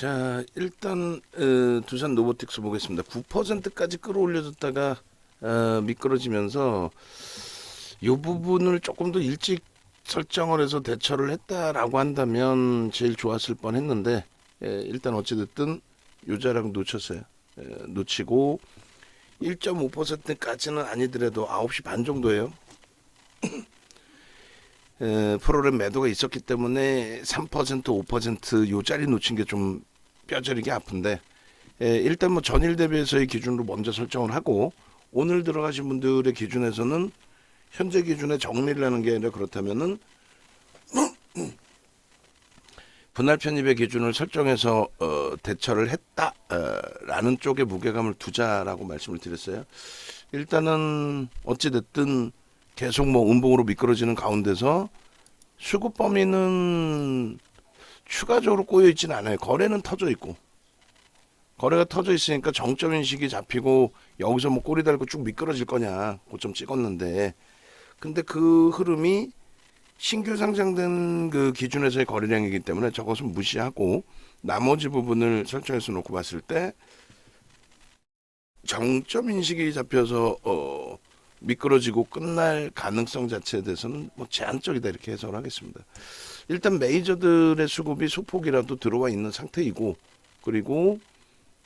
자, 일단 두산 로보틱스 보겠습니다. 9%까지 끌어올려졌다가 미끄러지면서 이 부분을 조금 더 일찍 설정을 해서 대처를 했다라고 한다면 제일 좋았을 뻔했는데 일단 어찌됐든 요 자락 놓쳤어요. 놓치고 1.5%까지는 아니더라도 9시 반 정도예요. 프로그램 매도가 있었기 때문에 3%, 5%요 자리 놓친 게 좀 뼈저리게 아픈데 일단 뭐 전일 대비해서의 기준으로 먼저 설정을 하고 오늘 들어가신 분들의 기준에서는 현재 기준에 정리를 하는 게 아니라 그렇다면은 분할 편입의 기준을 설정해서 대처를 했다라는 쪽에 무게감을 두자라고 말씀을 드렸어요. 일단은 어찌됐든 계속 뭐 음봉으로 미끄러지는 가운데서 수급 범위는 추가적으로 꼬여 있지는 않아요. 거래는 터져 있고 거래가 터져 있으니까 정점 인식이 잡히고 여기서 뭐 꼬리 달고 쭉 미끄러질 거냐 고점 찍었는데 근데 그 흐름이 신규 상장된 그 기준에서의 거래량이기 때문에 저것은 무시하고 나머지 부분을 설정해서 놓고 봤을 때 정점 인식이 잡혀서 미끄러지고 끝날 가능성 자체에 대해서는 뭐 제한적이다 이렇게 해석을 하겠습니다. 일단 메이저들의 수급이 소폭이라도 들어와 있는 상태이고 그리고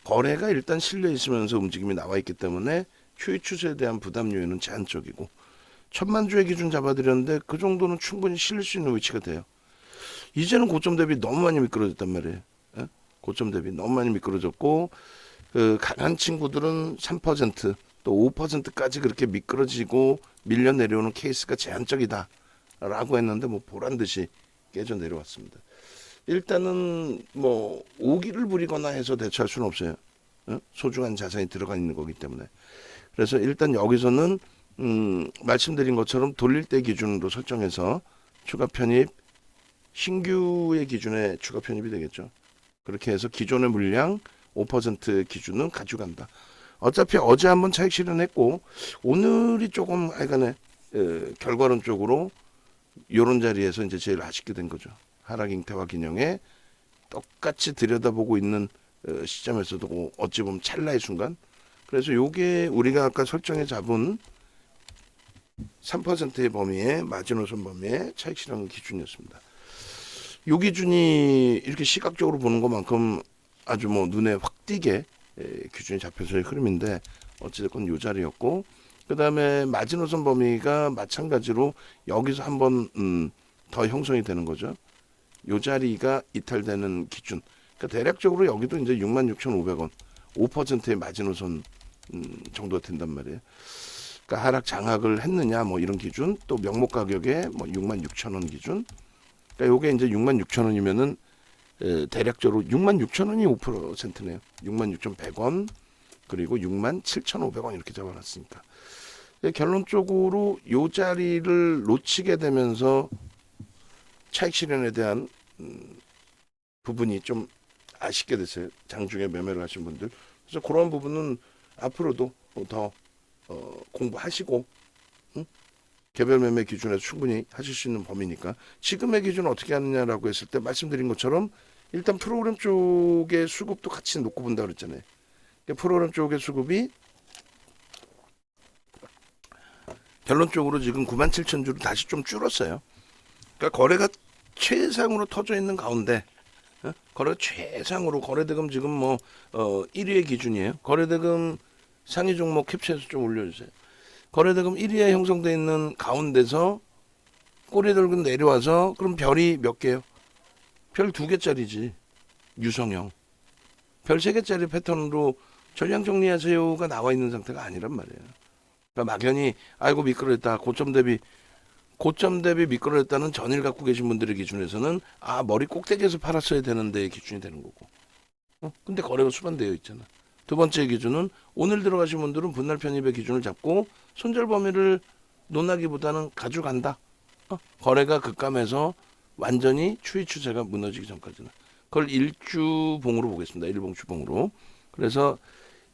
거래가 일단 실려 있으면서 움직임이 나와 있기 때문에 추이 추세에 대한 부담 요인은 제한적이고 1000만 주의 기준 잡아드렸는데 그 정도는 충분히 실릴 수 있는 위치가 돼요. 이제는 고점 대비 너무 많이 미끄러졌단 말이에요. 예? 고점 대비 너무 많이 미끄러졌고 그 강한 친구들은 3%또 5%까지 그렇게 미끄러지고 밀려 내려오는 케이스가 제한적이다 라고 했는데 뭐 보란 듯이 깨져 내려왔습니다. 일단은 뭐 오기를 부리거나 해서 대처할 수는 없어요. 소중한 자산이 들어가 있는 거기 때문에. 그래서 일단 여기서는 말씀드린 것처럼 돌릴 때 기준으로 설정해서 추가 편입 신규의 기준에 추가 편입이 되겠죠. 그렇게 해서 기존의 물량 5% 기준은 가져간다. 어차피 어제 한번 차익 실현했고 오늘이 조금 하여간에 결과론적으로 이런 자리에서 이제 제일 아쉽게 된 거죠. 하락 잉태와 기념에 똑같이 들여다보고 있는 시점에서도 어찌 보면 찰나의 순간. 그래서 요게 우리가 아까 설정해 잡은 3%의 범위에 마지노선 범위에 차익 실현 기준이었습니다. 요 기준이 이렇게 시각적으로 보는 것만큼 아주 뭐 눈에 확 띄게 기준이 잡혀서의 흐름인데 어찌됐건 요 자리였고 그 다음에 마지노선 범위가 마찬가지로 여기서 한번 더 형성이 되는 거죠. 요 자리가 이탈되는 기준. 그러니까 대략적으로 여기도 이제 66,500원, 5%의 마지노선 정도가 된단 말이에요. 그러니까 하락 장악을 했느냐 뭐 이런 기준, 또 명목 가격에 뭐 66,000원 기준. 그러니까 요게 이제 66,000원이면은 대략적으로 66,000원이 5%네요. 66,100원 그리고 67,500원 이렇게 잡아놨으니까. 결론적으로 요 자리를 놓치게 되면서 차익 실현에 대한 부분이 좀 아쉽게 됐어요. 장중에 매매를 하신 분들. 그래서 그런 부분은 앞으로도 더 공부하시고 개별 매매 기준에서 충분히 하실 수 있는 범위니까 지금의 기준은 어떻게 하느냐라고 했을 때 말씀드린 것처럼 일단 프로그램 쪽의 수급도 같이 놓고 본다 그랬잖아요. 그러니까 프로그램 쪽의 수급이 결론적으로 지금 97,000주로 다시 좀 줄었어요. 그러니까 거래가 최상으로 터져 있는 가운데 거래가 최상으로 거래대금 지금 뭐 1위의 기준이에요. 거래대금 상위 종목 캡처해서 좀 올려주세요. 거래대금 1위에 형성되어 있는 가운데서 꼬리 들고 내려와서 그럼 별이 몇 개요? 별 2개짜리지. 유성형. 별 3개짜리 패턴으로 전량 정리하세요가 나와 있는 상태가 아니란 말이에요. 그러니까 막연히 아이고 미끄러졌다. 고점 대비 미끄러졌다는 전일 갖고 계신 분들의 기준에서는 아 머리 꼭대기에서 팔았어야 되는데 기준이 되는 거고. 근데 거래가 수반되어 있잖아. 두 번째 기준은 오늘 들어가신 분들은 분할 편입의 기준을 잡고 손절 범위를 논하기보다는 가져간다. 거래가 급감해서 완전히 추이 추세가 무너지기 전까지는. 그걸 일주봉으로 보겠습니다. 일봉주봉으로. 그래서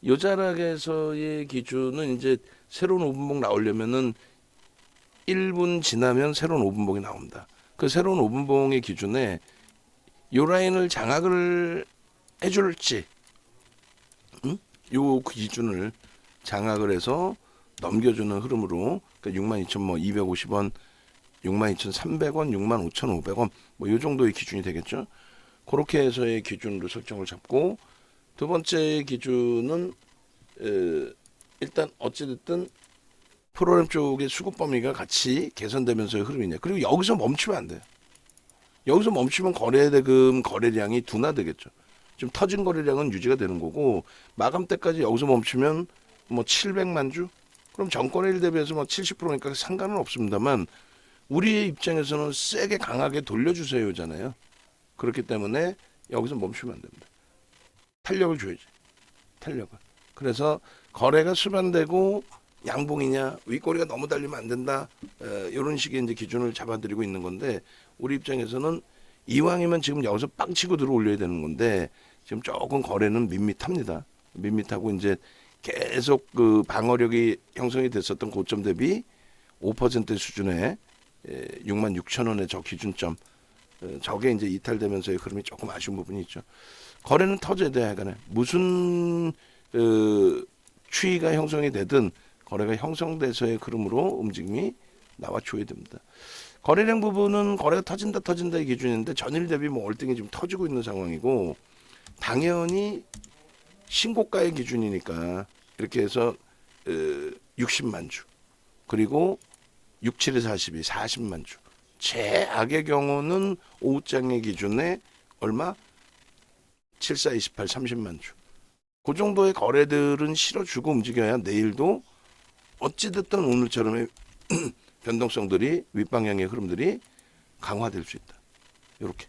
요 자락에서의 기준은 이제 새로운 5분봉 나오려면은 1분 지나면 새로운 5분봉이 나옵니다. 그 새로운 5분봉의 기준에 요 라인을 장악을 해줄지, 요 기준을 장악을 해서 넘겨주는 흐름으로, 그러니까 62,250원, 62,300원, 65,500원 뭐 요 정도의 기준이 되겠죠. 그렇게 해서의 기준으로 설정을 잡고, 두 번째 기준은 일단 어찌됐든 프로그램 쪽의 수급 범위가 같이 개선되면서의 흐름이냐. 그리고 여기서 멈추면 안 돼요. 여기서 멈추면 거래대금 거래량이 둔화되겠죠. 좀 터진 거래량은 유지가 되는 거고, 마감 때까지 여기서 멈추면 뭐 700만 주? 그럼 전거래일 대비해서 뭐 70%니까 상관은 없습니다만, 우리의 입장에서는 세게 강하게 돌려주세요잖아요. 그렇기 때문에 여기서 멈추면 안 됩니다. 탄력을 줘야지. 탄력을. 그래서 거래가 수반되고 양봉이냐, 윗꼬리가 너무 달리면 안 된다. 이런 식의 이제 기준을 잡아드리고 있는 건데, 우리 입장에서는 이왕이면 지금 여기서 빵치고 들어 올려야 되는 건데, 지금 조금 거래는 밋밋합니다. 밋밋하고 이제 계속 그 방어력이 형성이 됐었던 고점 대비 5% 수준의 66,000원의 저 기준점, 저게 이제 이탈되면서의 흐름이 조금 아쉬운 부분이 있죠. 거래는 터져야 돼. 하여간에 무슨 추이가 형성이 되든 거래가 형성돼서의 흐름으로 움직임이 나와줘야 됩니다. 거래량 부분은 거래가 터진다의 기준인데, 전일 대비 뭐 월등히 지금 터지고 있는 상황이고, 당연히 신고가의 기준이니까 이렇게 해서 60만 주, 그리고 6, 7에 42, 40만 주. 최악의 경우는 오후장의 기준에 얼마? 7, 4, 28, 30만 주. 그 정도의 거래들은 실어주고 움직여야 내일도 어찌됐든 오늘처럼의 변동성들이, 윗방향의 흐름들이 강화될 수 있다. 이렇게.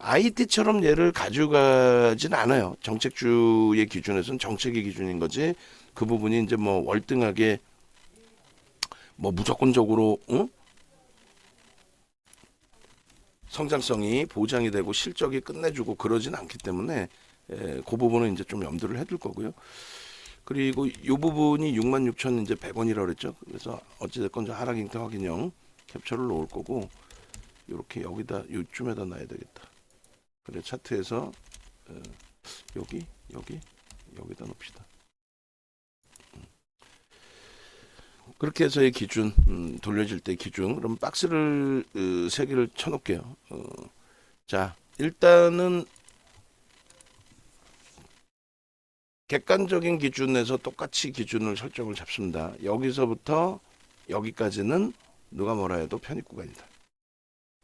IT처럼 얘를 가져가진 않아요. 정책주의 기준에서는 정책의 기준인 거지. 그 부분이 이제 뭐 월등하게 뭐 무조건적으로 성장성이 보장이 되고 실적이 끝내주고 그러진 않기 때문에 그 부분은 이제 좀 염두를 해둘 거고요. 그리고 이 부분이 66,000 이제 100원이라고 그랬죠. 그래서 어찌됐건 저 하락 잉태 확인형 캡처를 놓을 거고, 이렇게 여기다 요쯤에다 놔야 되겠다. 그래, 차트에서 여기다 놓읍시다. 그렇게 해서의 기준, 돌려질 때 기준. 그럼 박스를 3개를 쳐놓을게요. 자, 일단은 객관적인 기준에서 똑같이 기준을 설정을 잡습니다. 여기서부터 여기까지는 누가 뭐라 해도 편입 구간이다.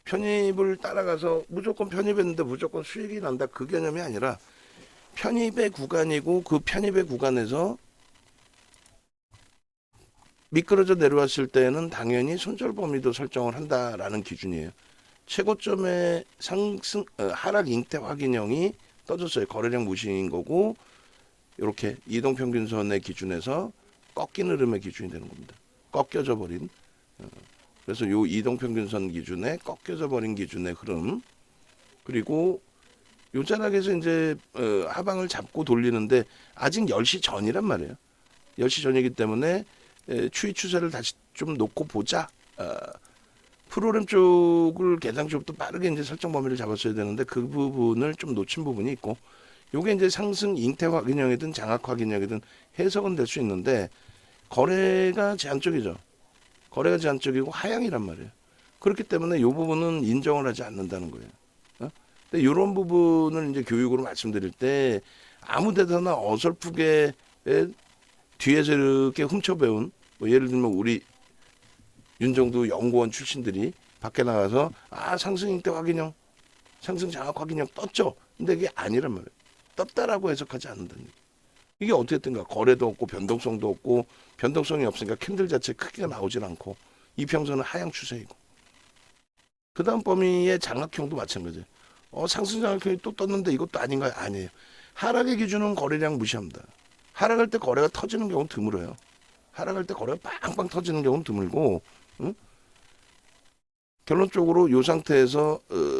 편입을 따라가서 무조건 편입했는데 무조건 수익이 난다, 그 개념이 아니라 편입의 구간이고, 그 편입의 구간에서 미끄러져 내려왔을 때는 당연히 손절 범위도 설정을 한다라는 기준이에요. 최고점의 하락 잉태 확인형이 떠졌어요. 거래량 무시인 거고, 이렇게 이동평균선의 기준에서 꺾인 흐름의 기준이 되는 겁니다. 꺾여져 버린. 그래서 요 이동평균선 기준에 꺾여져 버린 기준의 흐름. 그리고 요 자락에서 이제 하방을 잡고 돌리는데 아직 10시 전이란 말이에요. 10시 전이기 때문에 추이 추세를 다시 좀 놓고 보자. 프로그램 쪽을 개장 쪽부터 빠르게 이제 설정 범위를 잡았어야 되는데, 그 부분을 좀 놓친 부분이 있고, 요게 이제 상승 잉태 확인형이든 장악 확인형이든 해석은 될 수 있는데, 거래가 제한적이죠. 거래가 제한적이고 하향이란 말이에요. 그렇기 때문에 요 부분은 인정을 하지 않는다는 거예요. 근데 이런 부분을 이제 교육으로 말씀드릴 때, 아무 데서나 어설프게 뒤에서 이렇게 훔쳐배운, 뭐 예를 들면 우리 윤정두 연구원 출신들이 밖에 나가서 상승 잉태 확인형, 상승 장악 확인형 떴죠. 근데 이게 아니란 말이에요. 떴다라고 해석하지 않는다는 얘기. 이게 어떻게 된가? 거래도 없고 변동성도 없고, 변동성이 없으니까 캔들 자체 크기가 나오질 않고, 이평선은 하향 추세이고, 그 다음 범위의 장악형도 마찬가지예요. 상승 장악형이 또 떴는데 이것도 아닌가요? 아니에요. 하락의 기준은 거래량 무시합니다. 하락할 때 거래가 터지는 경우는 드물어요. 하락할 때 거래가 빵빵 터지는 경우는 드물고, 결론적으로 이 상태에서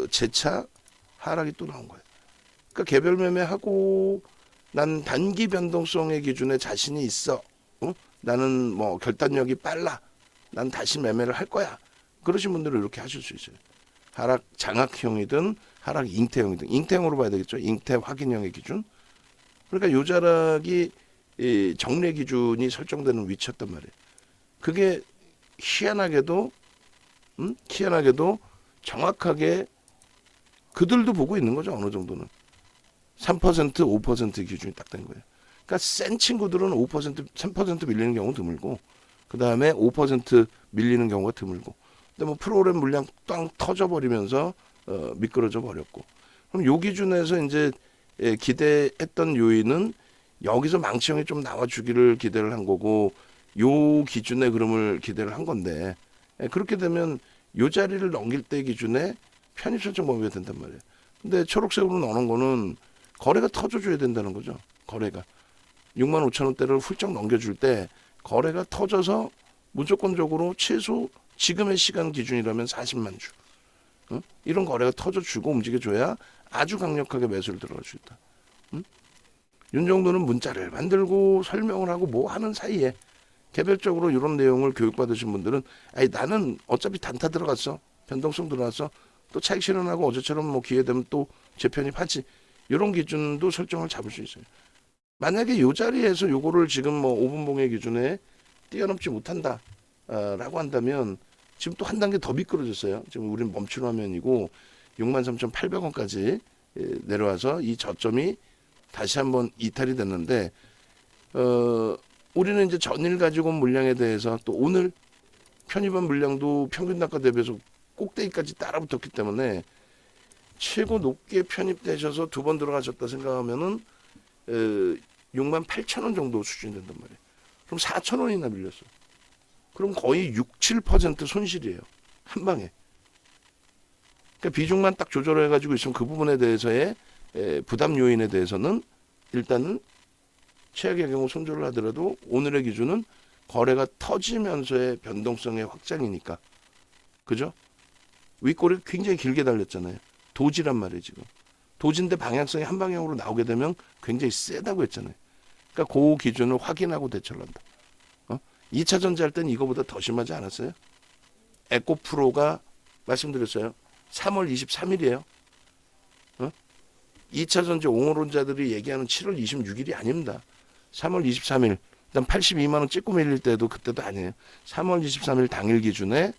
재차 하락이 또 나온 거예요. 그러니까 개별 매매하고 난 단기 변동성의 기준에 자신이 있어. 나는 뭐 결단력이 빨라. 난 다시 매매를 할 거야. 그러신 분들은 이렇게 하실 수 있어요. 하락 장악형이든 하락 잉태형이든 잉태형으로 봐야 되겠죠. 잉태 확인형의 기준. 그러니까 요자락이 이 정례 기준이 설정되는 위치였단 말이에요. 그게 희한하게도 희한하게도 정확하게 그들도 보고 있는 거죠. 어느 정도는 3% 5% 기준이 딱 된 거예요. 그러니까 센 친구들은 5% 3% 밀리는 경우 드물고 그 다음에 5% 밀리는 경우가 드물고 근데 뭐 프로그램 물량 땅 터져버리면서 미끄러져 버렸고 그럼 요 기준에서 이제 기대했던 요인은 여기서 망치형이 좀 나와주기를 기대를 한 거고 요 기준의 흐름을 기대를 한 건데 그렇게 되면 요 자리를 넘길 때 기준에 편입 설정 범위가 된단 말이에요. 근데 초록색으로 넣는 거는 거래가 터져줘야 된다는 거죠. 거래가 6만 5천 원대를 훌쩍 넘겨줄 때 거래가 터져서 무조건적으로 최소 지금의 시간 기준이라면 40만 주 이런 거래가 터져주고 움직여줘야 아주 강력하게 매수를 들어갈 수 있다. 윤 정도는 문자를 만들고 설명을 하고 뭐 하는 사이에 개별적으로 이런 내용을 교육받으신 분들은 아니 나는 어차피 단타 들어갔어. 변동성 들어갔어. 또 차익 실현하고 어제처럼 뭐 기회 되면 또 재편입하지. 이런 기준도 설정을 잡을 수 있어요. 만약에 이 자리에서 요거를 지금 뭐 5분 봉의 기준에 뛰어넘지 못한다 라고 한다면 지금 또 한 단계 더 미끄러졌어요. 지금 우리는 멈춘 화면이고 63,800원까지 내려와서 이 저점이 다시 한번 이탈이 됐는데 우리는 이제 전일 가지고 온 물량에 대해서 또 오늘 편입한 물량도 평균 단가 대비해서 꼭대기까지 따라붙었기 때문에 최고 높게 편입되셔서 두 번 들어가셨다 생각하면은 68,000원 정도 수준이 된단 말이에요. 그럼 4,000원이나 밀렸어. 그럼 거의 6, 7% 손실이에요. 한 방에. 그러니까 비중만 딱 조절해가지고 있으면 그 부분에 대해서의 부담 요인에 대해서는 일단은 최악의 경우 손절을 하더라도 오늘의 기준은 거래가 터지면서의 변동성의 확장이니까. 그죠? 윗골이 굉장히 길게 달렸잖아요. 도지란 말이에요, 지금. 도지인데 방향성이 한 방향으로 나오게 되면 굉장히 세다고 했잖아요. 그러니까 그 기준을 확인하고 대처를 한다. 2차 전지할 땐 이거보다 더 심하지 않았어요? 에코프로가 말씀드렸어요. 3월 23일이에요. 2차 전지 옹호론자들이 얘기하는 7월 26일이 아닙니다. 3월 23일. 일단 82만 원 찍고 밀릴 때도 그때도 아니에요. 3월 23일 당일 기준에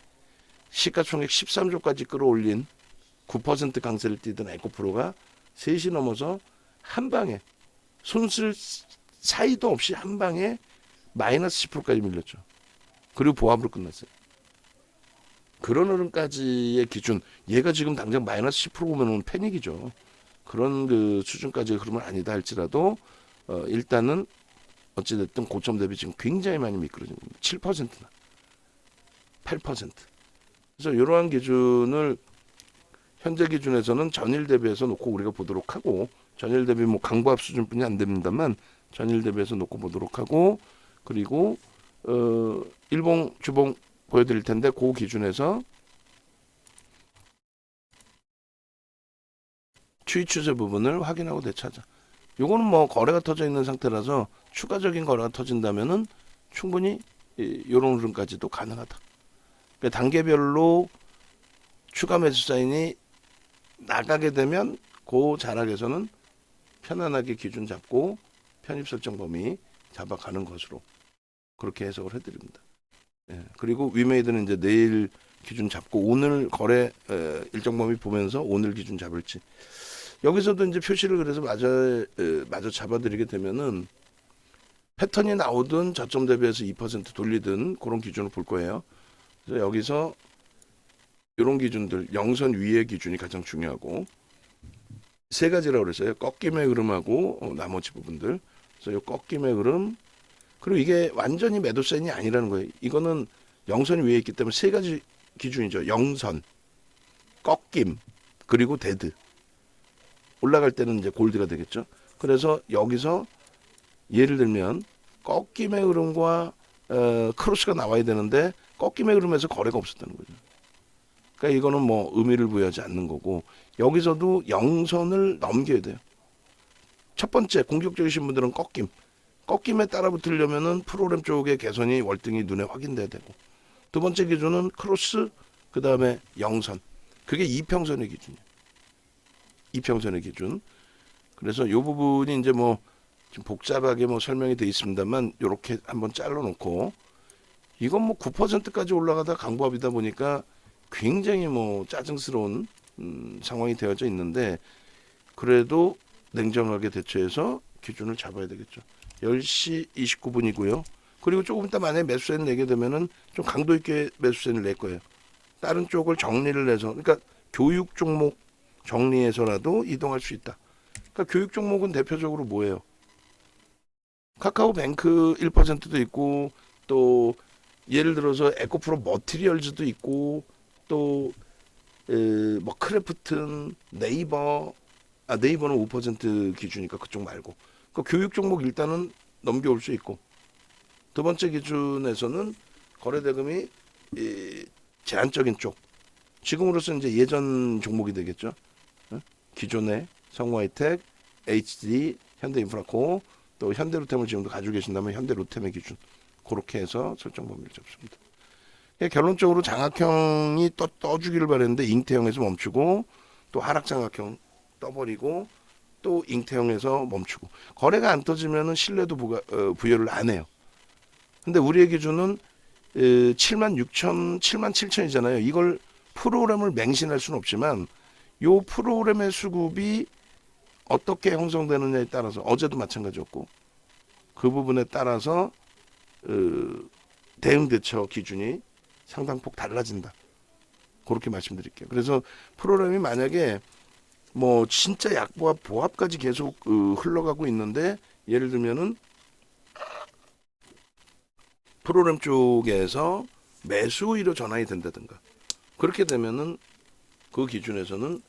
시가총액 13조까지 끌어올린 9% 강세를 띠던 에코프로가 3시 넘어서 한 방에 손쓸 사이도 없이 한 방에 마이너스 10%까지 밀렸죠. 그리고 보합으로 끝났어요. 그런 흐름까지의 기준, 얘가 지금 당장 마이너스 10% 보면 패닉이죠. 그런 그 수준까지의 흐름은 아니다 할지라도 일단은 어찌됐든 고점 대비 지금 굉장히 많이 미끄러진 겁니다. 7%나 8%. 그래서 이러한 기준을 현재 기준에서는 전일 대비해서 놓고 우리가 보도록 하고 전일 대비 뭐 강보합 수준뿐이 안 됩니다만 전일 대비해서 놓고 보도록 하고 그리고 일봉 주봉 보여드릴 텐데 그 기준에서 추이 추세 부분을 확인하고 대처하자. 요거는 뭐 거래가 터져 있는 상태라서 추가적인 거래가 터진다면은 충분히 이런 흐름까지도 가능하다. 그러니까 단계별로 추가 매수 사인이 나가게 되면 그 자락에서는 편안하게 기준 잡고 편입 설정 범위 잡아가는 것으로 그렇게 해석을 해드립니다. 예, 그리고 위메이드는 이제 내일 기준 잡고 오늘 거래 일정 범위 보면서 오늘 기준 잡을지 여기서도 이제 표시를 그래서 마저 잡아드리게 되면은 패턴이 나오든 저점 대비해서 2% 돌리든 그런 기준을 볼 거예요. 그래서 여기서 이런 기준들 영선 위의 기준이 가장 중요하고 세 가지라고 그랬어요. 꺾임의 흐름하고 나머지 부분들. 그래서 이 꺾임의 흐름 그리고 이게 완전히 매도 사인이 아니라는 거예요. 이거는 영선 위에 있기 때문에 세 가지 기준이죠. 영선, 꺾임, 그리고 데드. 올라갈 때는 이제 골드가 되겠죠. 그래서 여기서 예를 들면 꺾임의 흐름과 크로스가 나와야 되는데 꺾임의 흐름에서 거래가 없었다는 거죠. 그러니까 이거는 뭐 의미를 부여하지 않는 거고 여기서도 영선을 넘겨야 돼요. 첫 번째 공격적이신 분들은 꺾임에 따라 붙으려면은 프로그램 쪽의 개선이 월등히 눈에 확인돼야 되고 두 번째 기준은 크로스 그 다음에 영선 그게 이평선의 기준이에요. 이평선의 기준. 그래서 요 부분이 이제 뭐 좀 복잡하게 뭐 설명이 돼 있습니다만 요렇게 한번 잘라 놓고 이건 뭐 9%까지 올라가다 강보합이다 보니까 굉장히 뭐 짜증스러운 상황이 되어져 있는데 그래도 냉정하게 대처해서 기준을 잡아야 되겠죠. 10시 29분이고요. 그리고 조금 이따 만약에 매수세를 내게 되면은 좀 강도 있게 매수세를 낼 거예요. 다른 쪽을 정리를 해서 그러니까 교육 종목 정리해서라도 이동할 수 있다. 그러니까 교육 종목은 대표적으로 뭐예요? 카카오뱅크 1%도 있고 또 예를 들어서 에코프로 머티리얼즈도 있고 또 뭐 크래프튼 네이버는 5% 기준이니까 그쪽 말고 그 교육 종목 일단은 넘겨올 수 있고 두 번째 기준에서는 거래대금이 제한적인 쪽 지금으로서 이제 예전 종목이 되겠죠. 기존의 성우하이텍, HD, 현대인프라코 또 현대로템을 지금도 가지고 계신다면 현대로템의 기준 그렇게 해서 설정 범위를 잡습니다. 결론적으로 장악형이 떠주기를 바랬는데 잉태형에서 멈추고 또 하락 장악형 떠버리고 또 잉태형에서 멈추고 거래가 안 떠지면은 신뢰도 부여를 안 해요. 근데 우리의 기준은 7만 6천, 7만 7천이잖아요. 이걸 프로그램을 맹신할 수는 없지만 요 프로그램의 수급이 어떻게 형성되느냐에 따라서 어제도 마찬가지였고 그 부분에 따라서 대응 대처 기준이 상당폭 달라진다. 그렇게 말씀드릴게요. 그래서 프로그램이 만약에 뭐 진짜 약보합 보합까지 계속 흘러가고 있는데 예를 들면은 프로그램 쪽에서 매수 우위로 전환이 된다든가 그렇게 되면은 그 기준에서는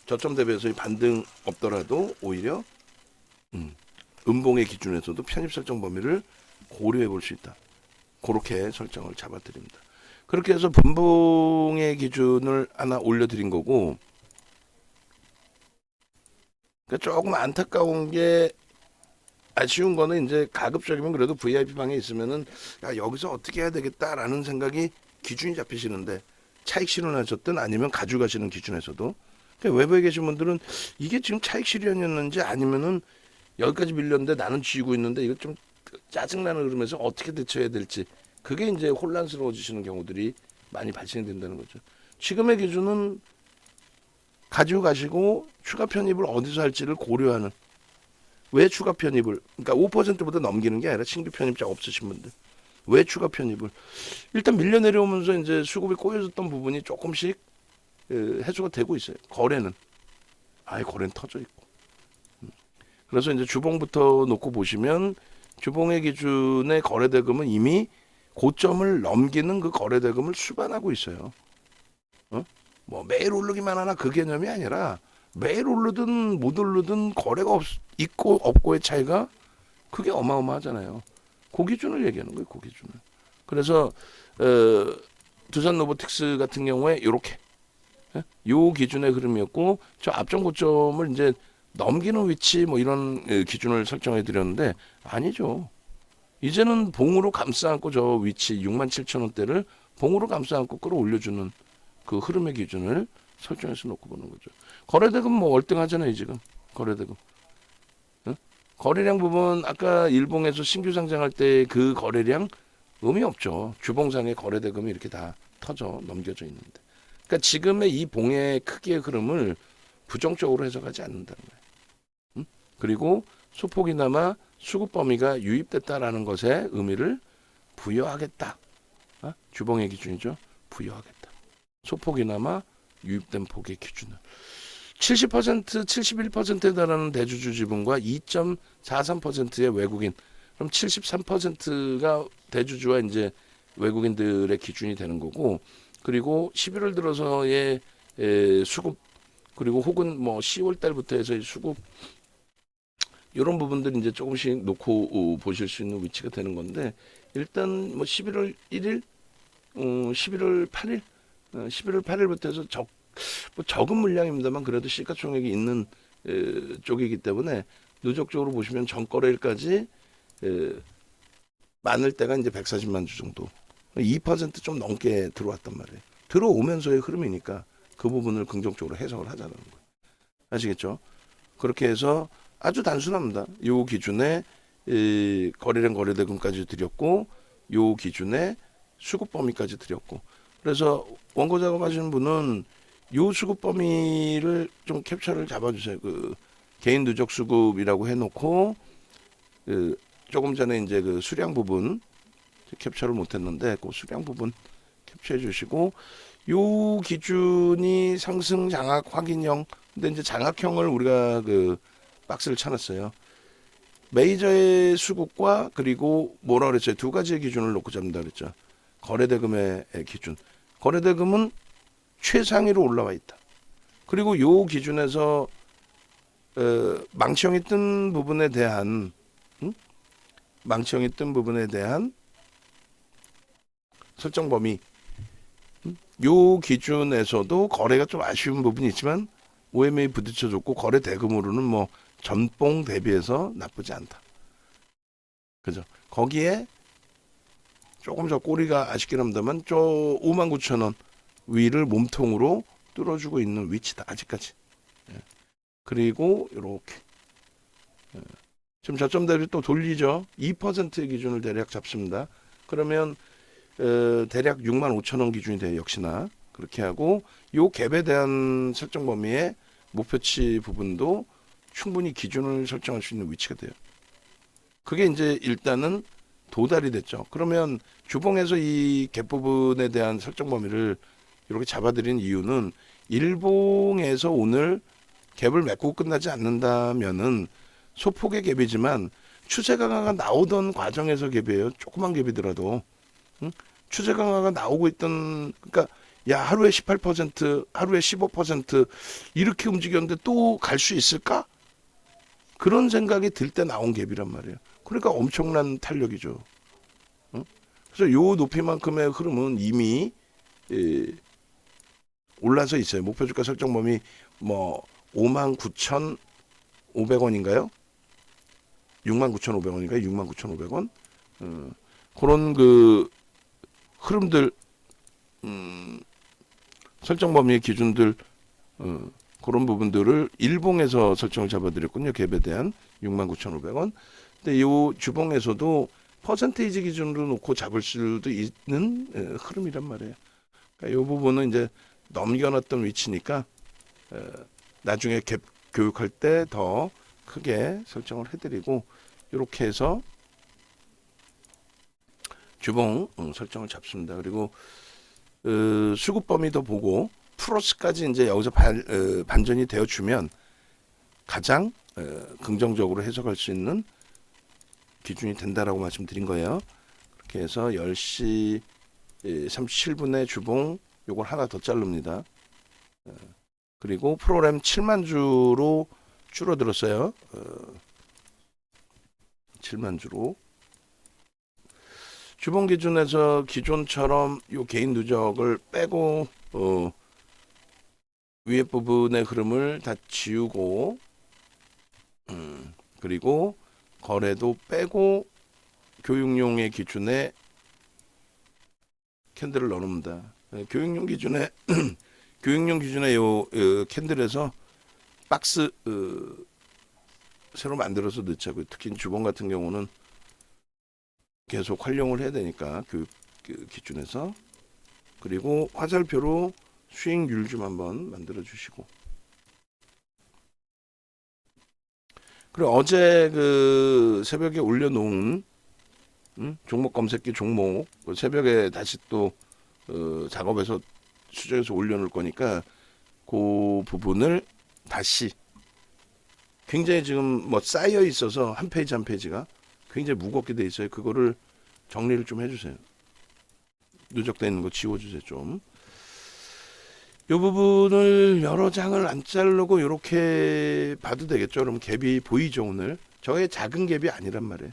저점 대비해서의 반등 없더라도 오히려 음봉의 기준에서도 편입 설정 범위를 고려해 볼 수 있다. 그렇게 설정을 잡아드립니다. 그렇게 해서 분봉의 기준을 하나 올려드린 거고 그러니까 조금 안타까운 게 아쉬운 거는 이제 가급적이면 그래도 VIP 방에 있으면은 야, 여기서 어떻게 해야 되겠다라는 생각이 기준이 잡히시는데 차익 실현하셨든 아니면 가져가시는 기준에서도 그러니까 외부에 계신 분들은 이게 지금 차익 실현이었는지 아니면은 여기까지 밀렸는데 나는 쥐고 있는데 이거 좀 짜증나는 흐름에서 어떻게 대처해야 될지 그게 이제 혼란스러워지시는 경우들이 많이 발생이 된다는 거죠. 지금의 기준은 가지고 가시고 추가 편입을 어디서 할지를 고려하는 왜 추가 편입을 그러니까 5%보다 넘기는 게 아니라 신규 편입자 없으신 분들 왜 추가 편입을 일단 밀려 내려오면서 이제 수급이 꼬여졌던 부분이 조금씩 해소가 되고 있어요. 거래는 아예 거래는 터져 있고 그래서 이제 주봉부터 놓고 보시면 주봉의 기준의 거래대금은 이미 고점을 넘기는 그 거래대금을 수반하고 있어요. 뭐 매일 오르기만 하나 그 개념이 아니라 매일 오르든 못 오르든 거래가 있고 없고의 차이가 그게 어마어마하잖아요. 그 기준을 얘기하는 거예요. 그 기준을. 그래서 두산 로보틱스 같은 경우에 이렇게 요 기준의 흐름이었고 저 앞전 고점을 이제 넘기는 위치 뭐 이런 기준을 설정해 드렸는데 아니죠. 이제는 봉으로 감싸 안고 저 위치 67,000원대를 봉으로 감싸 안고 끌어올려주는 그 흐름의 기준을 설정해서 놓고 보는 거죠. 거래대금 뭐 월등하잖아요 지금 거래대금. 거래량 부분 아까 일봉에서 신규 상장할 때 그 거래량 의미 없죠. 주봉상의 거래대금이 이렇게 다 터져 넘겨져 있는데. 그러니까 지금의 이 봉의 크기의 흐름을 부정적으로 해석하지 않는다는 거예요. 그리고 소폭이나마 수급 범위가 유입됐다라는 것에 의미를 부여하겠다. 주봉의 기준이죠. 부여하겠다. 소폭이나마 유입된 폭의 기준을 70%, 71%에 달하는 대주주 지분과 2.43%의 외국인 그럼 73%가 대주주와 이제 외국인들의 기준이 되는 거고 그리고 11월 들어서의 수급 그리고 혹은 뭐 10월 달부터 해서의 수급 이런 부분들 이제 조금씩 놓고 보실 수 있는 위치가 되는 건데 일단 뭐 11월 1일, 11월 8일, 11월 8일부터 해서 뭐 적은 물량입니다만 그래도 시가총액이 있는 쪽이기 때문에 누적적으로 보시면 전거래일까지 많을 때가 이제 140만 주 정도 2%좀 넘게 들어왔단 말이에요. 들어오면서의 흐름이니까 그 부분을 긍정적으로 해석을 하자는 거예요. 아시겠죠? 그렇게 해서 아주 단순합니다. 요 기준에 거래량 거래대금까지 드렸고 요 기준에 수급 범위까지 드렸고 그래서 원고 작업하시는 분은 요 수급 범위를 좀 캡처를 잡아주세요. 그 개인 누적 수급이라고 해놓고 그 조금 전에 이제 그 수량 부분 캡처를 못했는데 그 수량 부분 캡처해 주시고 요 기준이 상승 장악 확인형 근데 이제 장악형을 우리가 그 박스를 쳐놨어요. 메이저의 수급과 그리고 뭐라 그랬어요? 두 가지의 기준을 놓고 잡는다 그랬죠. 거래대금의 기준. 거래대금은 최상위로 올라와 있다. 그리고 요 기준에서 망치형이 뜬 부분에 대한 망치형이 뜬 부분에 대한 설정 범위 요 기준에서도 거래가 좀 아쉬운 부분이 있지만 OMA 부딪혀줬고 거래 대금으로는 뭐 전봉 대비해서 나쁘지 않다. 그죠? 거기에 조금 저 꼬리가 아쉽긴 합니다만 저 59,000원 위를 몸통으로 뚫어주고 있는 위치다. 아직까지. 예. 그리고 이렇게 지금 저점 대비 또 돌리죠. 2%의 기준을 대략 잡습니다. 그러면 대략 65,000원 기준이 돼요. 역시나 그렇게 하고 요 갭에 대한 설정 범위의 목표치 부분도 충분히 기준을 설정할 수 있는 위치가 돼요. 그게 이제 일단은 도달이 됐죠. 그러면 주봉에서 이 갭 부분에 대한 설정 범위를 이렇게 잡아드린 이유는 일봉에서 오늘 갭을 맺고 끝나지 않는다면은 소폭의 갭이지만 추세 강화가 나오던 과정에서 갭이에요. 조그만 갭이더라도 추세 강화가 나오고 있던 그러니까 야 하루에 18% 하루에 15% 이렇게 움직였는데 또 갈 수 있을까? 그런 생각이 들 때 나온 갭이란 말이에요. 그러니까 엄청난 탄력이죠. 그래서 요 높이만큼의 흐름은 이미 올라서 있어요. 목표 주가 설정 범위 뭐 59,500원인가요? 69,500원인가요? 69,500원? 그런 그 흐름들 설정 범위의 기준들 그런 부분들을 일봉에서 설정을 잡아드렸군요. 갭에 대한 69,500원. 근데 이 주봉에서도 퍼센테이지 기준으로 놓고 잡을 수도 있는 흐름이란 말이에요. 그러니까 이 부분은 이제 넘겨놨던 위치니까 나중에 갭 교육할 때 더 크게 설정을 해드리고 이렇게 해서 주봉 설정을 잡습니다. 그리고 수급 범위도 보고 플러스까지 이제 여기서 반전이 되어주면 가장 긍정적으로 해석할 수 있는 기준이 된다라고 말씀드린 거예요. 그렇게 해서 10시 37분에 주봉 요걸 하나 더 자릅니다. 그리고 프로그램 7만 주로 줄어들었어요. 7만 주로. 주봉 기준에서 기존처럼 요 개인 누적을 빼고 위에 부분의 흐름을 다 지우고 그리고 거래도 빼고 교육용의 기준에 캔들을 넣습니다. 교육용 기준에 교육용 기준에 요 캔들에서 박스 새로 만들어서 넣자고요. 특히 주봉 같은 경우는 계속 활용을 해야 되니까 교육 기준에서 그리고 화살표로 수익률 좀 한번 만들어 주시고 그리고 어제 그 새벽에 올려놓은 종목 검색기 종목 새벽에 다시 또 작업해서 수정해서 올려놓을 거니까 그 부분을 다시 굉장히 지금 뭐 쌓여 있어서 한 페이지 한 페이지가 굉장히 무겁게 돼 있어요. 그거를 정리를 좀 해주세요. 누적되어 있는 거 지워주세요 좀. 이 부분을 여러 장을 안 자르고 이렇게 봐도 되겠죠. 그럼 갭이 보이죠 오늘. 저의 작은 갭이 아니란 말이에요.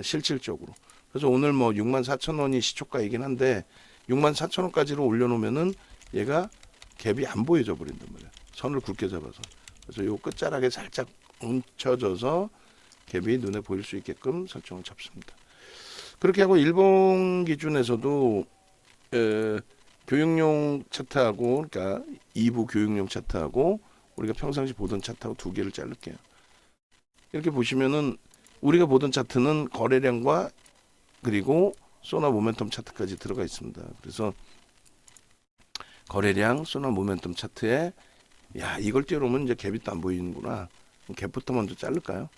실질적으로. 그래서 오늘 뭐 64,000원이 시초가이긴 한데 64,000원까지로 올려놓으면은 얘가 갭이 안 보여져 버린단 말이에요. 선을 굵게 잡아서. 그래서 요 끝자락에 살짝 뭉쳐져서 갭이 눈에 보일 수 있게끔 설정을 잡습니다. 그렇게 하고 일본 기준에서도 교육용 차트하고 그러니까 2부 교육용 차트하고 우리가 평상시 보던 차트하고 두 개를 자를게요. 이렇게 보시면은 우리가 보던 차트는 거래량과 그리고 소나 모멘텀 차트까지 들어가 있습니다. 그래서 거래량, 소나 모멘텀 차트에 야 이걸 띄워놓으면 이제 갭이 또 안 보이는구나. 갭부터 먼저 자를까요?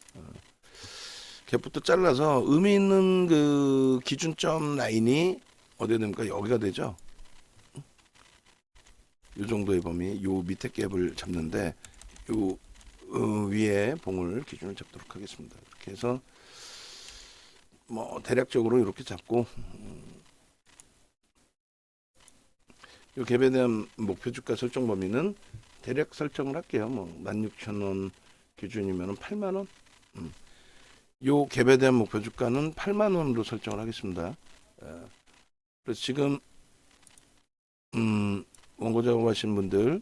갭부터 잘라서 의미 있는 그 기준점 라인이 어디가 됩니까? 여기가 되죠. 이 정도의 범위, 요 밑에 갭을 잡는데 요 위에 봉을 기준을 잡도록 하겠습니다. 이렇게 해서 뭐 대략적으로 이렇게 잡고 이 갭에 대한 목표 주가 설정 범위는 대략 설정을 할게요. 뭐 16,000원 기준이면은 8만 원. 요 갭에 대한 목표 주가는 8만 원으로 설정을 하겠습니다. 그래서 지금 원고 작업하신 분들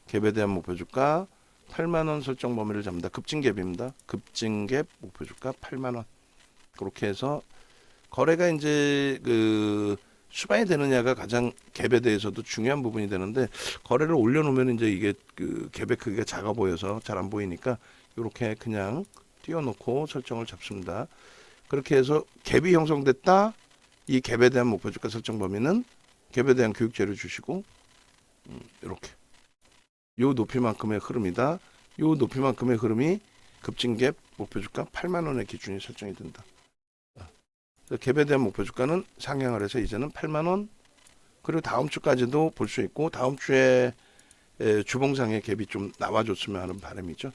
갭에 대한 목표 주가 8만 원 설정 범위를 잡는다. 급증 갭입니다. 급증 갭 목표 주가 8만 원. 그렇게 해서 거래가 이제 그 수반이 되느냐가 가장 갭에 대해서도 중요한 부분이 되는데 거래를 올려놓으면 이제 이게 그 갭의 크기가 작아 보여서 잘 안 보이니까 이렇게 그냥 띄워놓고 설정을 잡습니다. 그렇게 해서 갭이 형성됐다. 이 갭에 대한 목표 주가 설정 범위는 갭에 대한 교육제를 주시고 이렇게 요 높이만큼의 흐름이다. 요 높이만큼의 흐름이 급증 갭 목표 주가 8만 원의 기준이 설정이 된다. 갭에 대한 목표 주가는 상향을 해서 이제는 8만 원. 그리고 다음 주까지도 볼 수 있고 다음 주에 주봉상의 갭이 좀 나와줬으면 하는 바람이죠.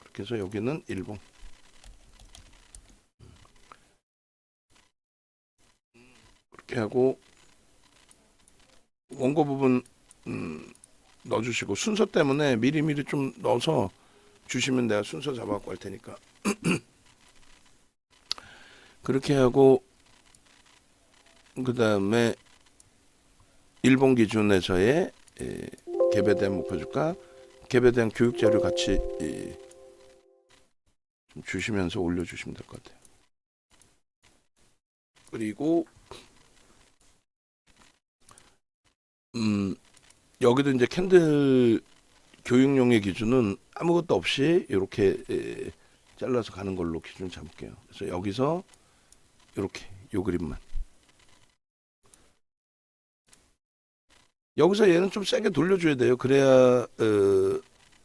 그렇게 해서 여기는 일봉. 그렇게 하고 원고 부분 넣어주시고 순서 때문에 미리미리 좀 넣어서 주시면 내가 순서 잡아갖고 할 테니까 그렇게 하고 그 다음에 일본 기준에서의 갭에 대한 목표 주가, 갭에 대한 교육 자료 같이 좀 주시면서 올려주시면 될 것 같아요. 그리고 여기도 이제 캔들 교육용의 기준은 아무것도 없이 이렇게 잘라서 가는 걸로 기준을 잡을게요. 그래서 여기서 이렇게 요 그림만. 여기서 얘는 좀 세게 돌려줘야 돼요. 그래야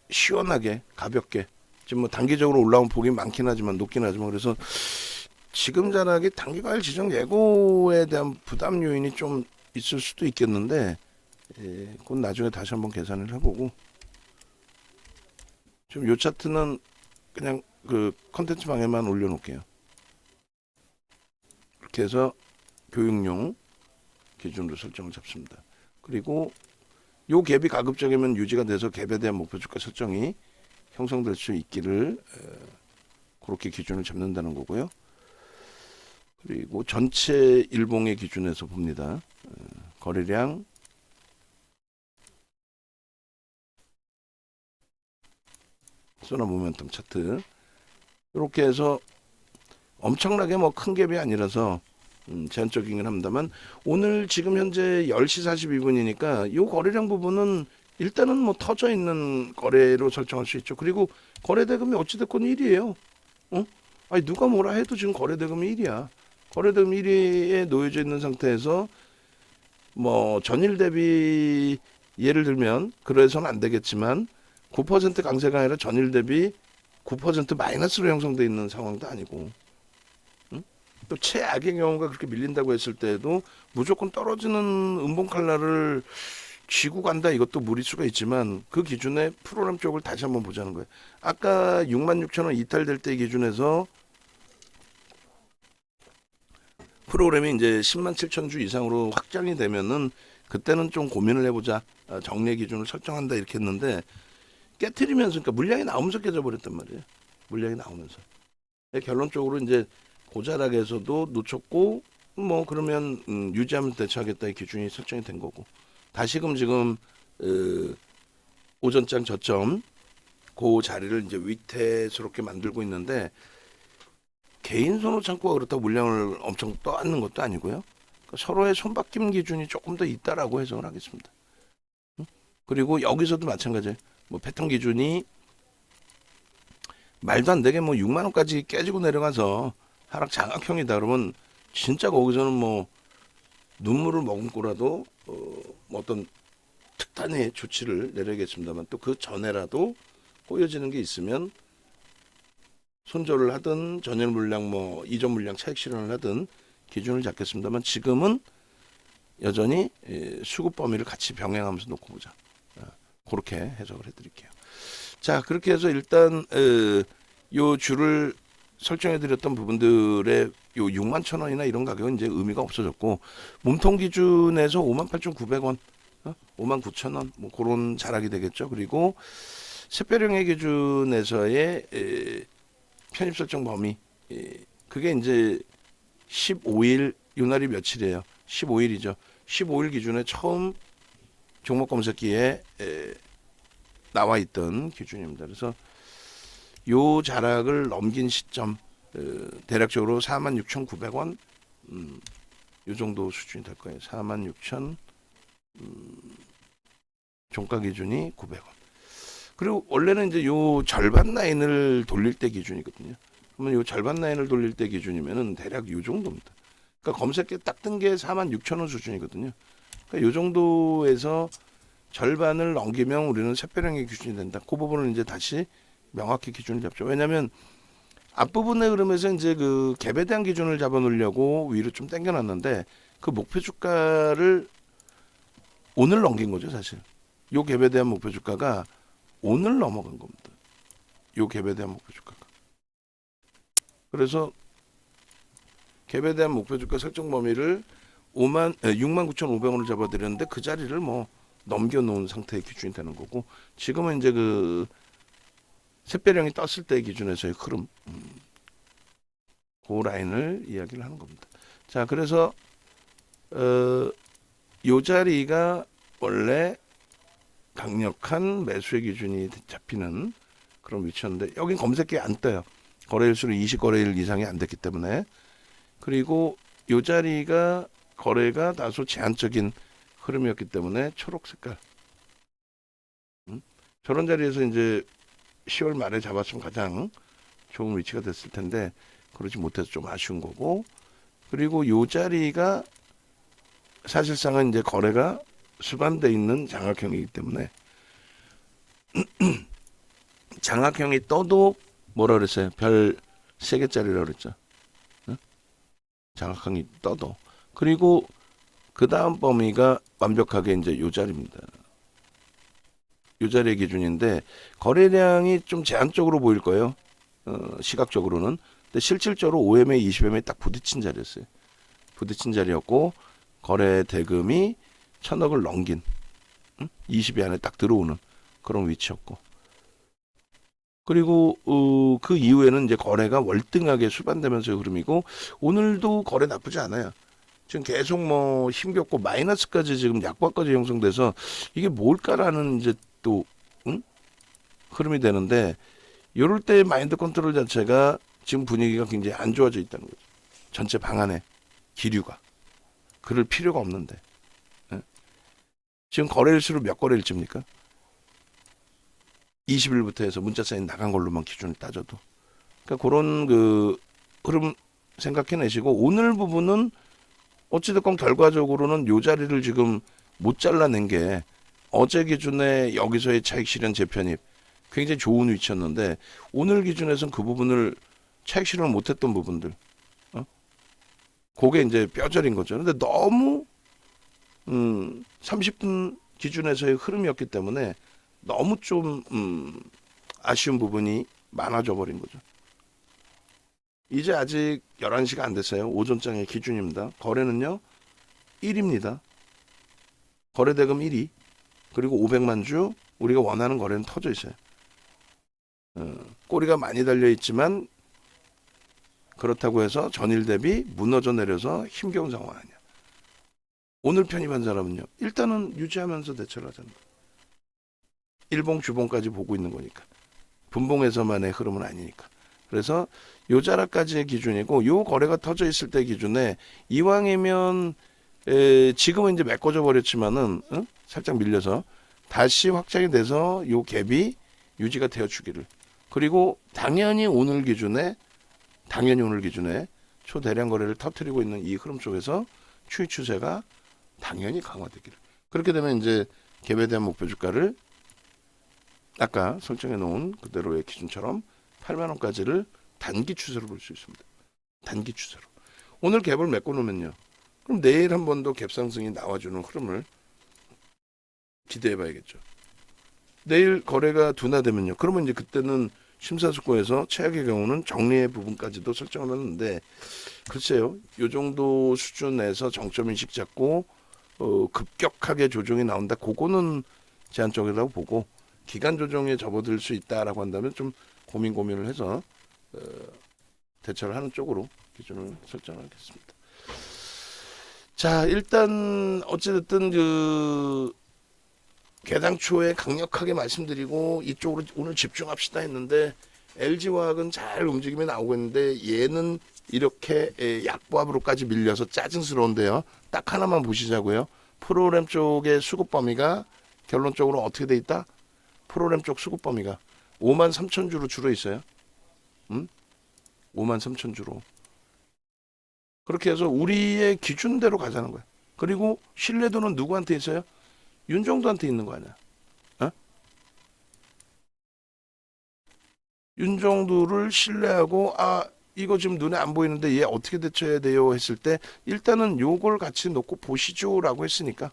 시원하게 가볍게. 지금 뭐 단기적으로 올라온 폭이 많긴 하지만 높긴 하지만 그래서 지금 자락이 단기과열 지정 예고에 대한 부담 요인이 좀 있을 수도 있겠는데 그건 나중에 다시 한번 계산을 해보고 지금 요 차트는 그냥 그 컨텐츠 방에만 올려놓을게요. 이렇게 해서 교육용 기준으로 설정을 잡습니다. 그리고 요 갭이 가급적이면 유지가 돼서 갭에 대한 목표 주가 설정이 형성될 수 있기를 그렇게 기준을 잡는다는 거고요. 그리고 전체 일봉의 기준에서 봅니다. 거래량 소나 모멘텀 차트 이렇게 해서 엄청나게 뭐 큰 갭이 아니라서 제한적이긴 합니다만 오늘 지금 현재 10시 42분이니까 이 거래량 부분은 일단은 뭐 터져 있는 거래로 설정할 수 있죠. 그리고 거래대금이 어찌됐건 1이에요. 아니 누가 뭐라 해도 지금 거래대금이 1이야. 거래대금 1위에 놓여져 있는 상태에서 뭐 전일 대비 예를 들면 그래서는 안 되겠지만 9% 강세가 아니라 전일 대비 9% 마이너스로 형성되어 있는 상황도 아니고 또 최악의 경우가 그렇게 밀린다고 했을 때에도 무조건 떨어지는 음봉 칼날을 쥐고 간다 이것도 무리수가 있지만 그 기준에 프로그램 쪽을 다시 한번 보자는 거예요. 아까 66,000원 이탈될 때 기준에서 프로그램이 이제 107,000주 이상으로 확장이 되면은 그때는 좀 고민을 해보자. 정례 기준을 설정한다 이렇게 했는데 깨트리면서 그러니까 물량이 나오면서 깨져버렸단 말이에요. 물량이 나오면서 결론적으로 이제 고자락에서도 놓쳤고 뭐 그러면 유지하면서 대처하겠다의 기준이 설정이 된 거고 다시금 지금 오전장 저점 그 자리를 이제 위태스럽게 만들고 있는데 개인 선호 창구가 그렇다고 물량을 엄청 떠안는 것도 아니고요. 서로의 손바뀜 기준이 조금 더 있다라고 해석을 하겠습니다. 그리고 여기서도 마찬가지예요. 뭐 패턴 기준이 말도 안 되게 뭐 6만 원까지 깨지고 내려가서 하락 장악형이다 그러면 진짜 거기서는 뭐 눈물을 머금고라도 뭐 어떤 특단의 조치를 내려야겠습니다만 또 그 전에라도 꼬여지는 게 있으면 손절을 하든 전일 물량 뭐 이전 물량 차익 실현을 하든 기준을 잡겠습니다만 지금은 여전히 수급 범위를 같이 병행하면서 놓고 보자. 그렇게 해석을 해드릴게요. 자, 그렇게 해서 일단 요 줄을 설정해 드렸던 부분들의 요 6만 천 원이나 이런 가격은 이제 의미가 없어졌고 몸통 기준에서 58,900원, 59,000원 뭐 그런 자락이 되겠죠. 그리고 샛별형의 기준에서의 편입 설정 범위 그게 이제 15일 요 날이 며칠이에요? 15일이죠. 15일 기준에 처음 종목 검색기에 나와 있던 기준입니다. 그래서 요 자락을 넘긴 시점 대략적으로 46,900원 요 정도 수준이 될 거예요. 46,000 종가 기준이 900원. 그리고 원래는 이제 요 절반 라인을 돌릴 때 기준이거든요. 그러면 요 절반 라인을 돌릴 때 기준이면은 대략 요 정도입니다. 그러니까 검색기 딱 뜬 게 46,000원 수준이거든요. 그러니까 요 정도에서 절반을 넘기면 우리는 샛별형의 기준이 된다. 그 부분을 이제 다시 명확히 기준을 잡죠. 왜냐하면 앞부분의 흐름에서 이제 그 갭에 대한 기준을 잡아놓으려고 위로 좀 당겨놨는데 그 목표 주가를 오늘 넘긴 거죠, 사실. 요 갭에 대한 목표 주가가 오늘 넘어간 겁니다. 요 갭에 대한 목표 주가가. 그래서 갭에 대한 목표 주가 설정 범위를 69,500원을 잡아드렸는데 그 자리를 뭐 넘겨놓은 상태의 기준이 되는 거고 지금은 이제 그 샛별형이 떴을 때 기준에서의 흐름 그 라인을 이야기를 하는 겁니다. 자, 그래서 요 자리가 원래 강력한 매수의 기준이 잡히는 그런 위치였는데 여긴 검색기에 안 떠요. 거래일수로 20거래일 이상이 안 됐기 때문에. 그리고 요 자리가 거래가 다소 제한적인 흐름이었기 때문에 초록 색깔 저런 자리에서 이제 10월 말에 잡았으면 가장 좋은 위치가 됐을 텐데 그러지 못해서 좀 아쉬운 거고 그리고 요 자리가 사실상은 이제 거래가 수반돼 있는 장악형이기 때문에 장악형이 떠도 뭐라 그랬어요? 별 3개짜리라고 그랬죠. 응? 장악형이 떠도 그리고 그 다음 범위가 완벽하게 이제 요 자리입니다. 요 자리의 기준인데 거래량이 좀 제한적으로 보일 거예요. 시각적으로는. 근데 실질적으로 5MA, 20MA 딱 부딪힌 자리였어요. 부딪힌 자리였고 거래 대금이 1,000억을 넘긴 20위 안에 딱 들어오는 그런 위치였고 그리고 그 이후에는 이제 거래가 월등하게 수반되면서의 흐름이고 오늘도 거래 나쁘지 않아요. 지금 계속 뭐 힘겹고 마이너스까지 지금 약보까지 형성돼서 이게 뭘까라는 이제 또 흐름이 되는데 이럴 때 마인드 컨트롤 자체가 지금 분위기가 굉장히 안 좋아져 있다는 거죠. 전체 방안에 기류가 그럴 필요가 없는데 지금 거래일수로 몇 거래일째입니까? 20일부터 해서 문자 사인 나간 걸로만 기준을 따져도 그러니까 그런 그 흐름 생각해내시고 오늘 부분은 어찌됐건 결과적으로는 요 자리를 지금 못 잘라낸 게 어제 기준에 여기서의 차익 실현 재편입 굉장히 좋은 위치였는데 오늘 기준에서는 그 부분을 차익 실현을 못했던 부분들 그게 이제 뼈저린 거죠. 근데 너무 30분 기준에서의 흐름이었기 때문에 너무 좀 아쉬운 부분이 많아져 버린 거죠. 이제 아직 11시가 안 됐어요. 오전장의 기준입니다. 거래는요 1입니다. 거래대금 1위 그리고 500만 주 우리가 원하는 거래는 터져 있어요. 꼬리가 많이 달려 있지만 그렇다고 해서 전일 대비 무너져 내려서 힘겨운 상황 아니야. 오늘 편입한 사람은요 일단은 유지하면서 대처를 하자는 거예요. 일봉 주봉까지 보고 있는 거니까 분봉에서만의 흐름은 아니니까. 그래서 요 자락까지의 기준이고 요 거래가 터져 있을 때 기준에 이왕이면 지금은 이제 메꿔져 버렸지만은 살짝 밀려서 다시 확장이 돼서 요 갭이 유지가 되어 주기를. 그리고 당연히 오늘 기준에 초대량 거래를 터뜨리고 있는 이 흐름 속에서 추이 추세가 당연히 강화되기를. 그렇게 되면 이제 갭에 대한 목표 주가를 아까 설정해 놓은 그대로의 기준처럼 8만 원까지를 단기 추세로 볼 수 있습니다. 단기 추세로. 오늘 갭을 메꿔 놓으면요. 그럼 내일 한 번 더 갭 상승이 나와주는 흐름을 기대해 봐야겠죠. 내일 거래가 둔화되면요. 그러면 이제 그때는 심사숙고해서 최악의 경우는 정리의 부분까지도 설정을 했는데 글쎄요. 요 정도 수준에서 정점 인식 잡고 급격하게 조정이 나온다. 그거는 제한적이라고 보고 기간 조정에 접어들 수 있다라고 한다면 좀 고민을 해서 대처를 하는 쪽으로 기준을 설정하겠습니다. 자, 일단 어찌됐든 그 개당초에 강력하게 말씀드리고 이쪽으로 오늘 집중합시다 했는데 LG화학은 잘 움직임이 나오고 있는데 얘는 이렇게 약보합으로까지 밀려서 짜증스러운데요. 딱 하나만 보시자고요. 프로그램 쪽의 수급 범위가 결론적으로 어떻게 돼 있다? 프로그램 쪽 수급 범위가 53,000주로 줄어 있어요. 53,000주로. 그렇게 해서 우리의 기준대로 가자는 거야. 그리고 신뢰도는 누구한테 있어요? 윤정도한테 있는 거 아니야. 어? 윤정도를 신뢰하고 이거 지금 눈에 안 보이는데 얘 어떻게 대처해야 돼요 했을 때 일단은 요걸 같이 놓고 보시죠라고 했으니까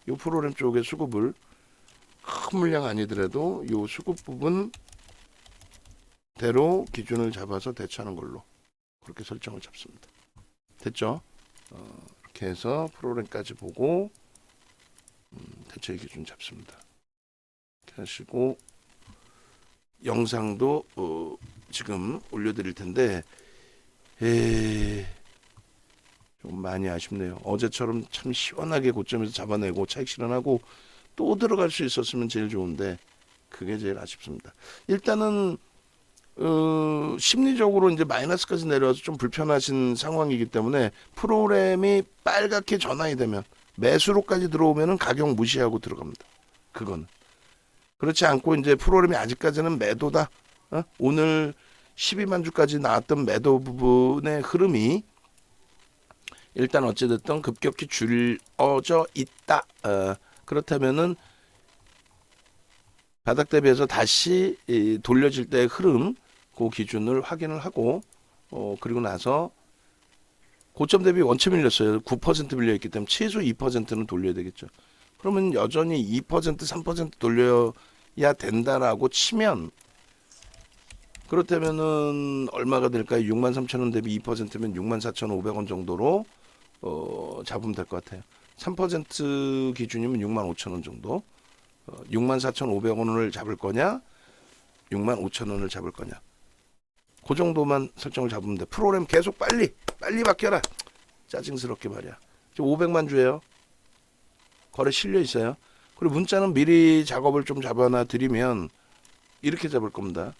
요 프로그램 쪽의 수급을 큰 물량 아니더라도 요 수급 부분 대로 기준을 잡아서 대처하는 걸로 그렇게 설정을 잡습니다. 됐죠? 이렇게 해서 프로그램까지 보고 대처의 기준 잡습니다. 이렇게 하시고 영상도 지금 올려드릴 텐데 좀 많이 아쉽네요. 어제처럼 참 시원하게 고점에서 잡아내고 차익 실현하고 또 들어갈 수 있었으면 제일 좋은데 그게 제일 아쉽습니다. 일단은 심리적으로 이제 마이너스까지 내려와서 좀 불편하신 상황이기 때문에 프로그램이 빨갛게 전환이 되면 매수로까지 들어오면은 가격 무시하고 들어갑니다. 그거는 그렇지 않고 이제 프로그램이 아직까지는 매도다. 오늘 12만 주까지 나왔던 매도 부분의 흐름이 일단 어찌됐든 급격히 줄어져 있다. 그렇다면은 바닥 대비해서 다시 돌려질 때의 흐름 그 기준을 확인을 하고 그리고 나서 고점 대비 원체 밀렸어요. 9% 밀려있기 때문에 최소 2%는 돌려야 되겠죠. 그러면 여전히 2% 3% 돌려야 된다라고 치면 그렇다면은 얼마가 될까요? 63,000원 대비 2%면 64,500원 정도로 잡으면 될 것 같아요. 3% 기준이면 65,000원 정도. 64,500원을 잡을 거냐 65,000원을 잡을 거냐 그 정도만 설정을 잡으면 돼. 프로그램 계속 빨리 바뀌어라. 짜증스럽게 말이야. 지금 500만 주예요. 거래 실려 있어요. 그리고 문자는 미리 작업을 좀 잡아놔 드리면 이렇게 잡을 겁니다.